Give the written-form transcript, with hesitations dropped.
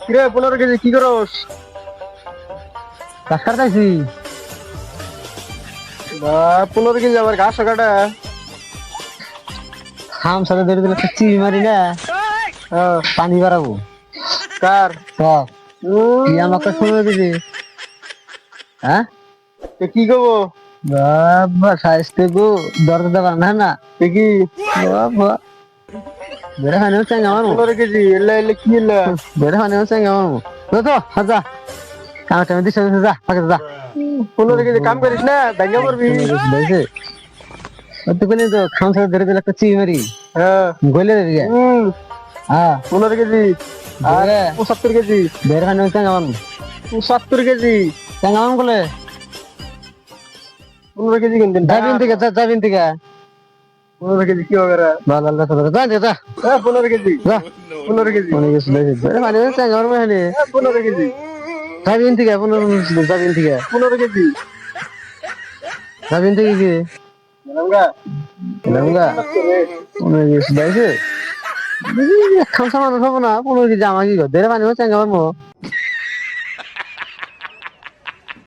কিরে 15 কেজি কি করস? ঘাস কাটতাইছি। বা 15 কেজি আবার ঘাস কাটা। হাম সাথে ধরে দিলে তো চিড়ি মারি না, হ্যাঁ, পানি বাড়াবো। কার? সব কি উম, আমাকে শুনে দিবি? হ্যাঁ, এ কি করবো? বাবা সাইজতে গো দরজা দেবার না না। এ কি বাবা বেড়ে খানে হচ্ছে আমার মো, 15 কেজি? এলে এলে কি এলে? বেড়ে খানে হচ্ছে আমার মো। তো তো হাজা কাম টাইম দিছ যা পাকে যা। 15 কেজি কাম করিস না, ভেঙে পড়বি। শুনে গেছ দেখছে তো কোনে তো খাম সাথে ধরে দিলে একটা চিড়ি মারি হ্যাঁ। গলে দেবি গে। হম। হ্যাঁ 15 কেজি আর বেড়ে 75 কেজি। বেড়ে খানে হচ্ছে আমার মো। 70 কেজি। কেমন বলে 15 কেজি কিনতেন যাবিন থেকে যা, যাবিন থেকে 15 কেজি কি হবে রে? ভালো আল্লাহ তাআলা যা যা যা। 15 কেজি। যা 15 কেজি। মনে গেছে দেখে বেড়ে খানে হচ্ছে আমার মো। হ্যাঁ 15 কেজি। যাবিন থেকে 15 যাবিন থেকে 15 কেজি। যাবিন থেকে কি আমরা এলামগা মনে গেছে দেখে খামসা মানুষ হবো না 15 কেজি আমাকে দেড় পানি হচ্ছে আমার মো।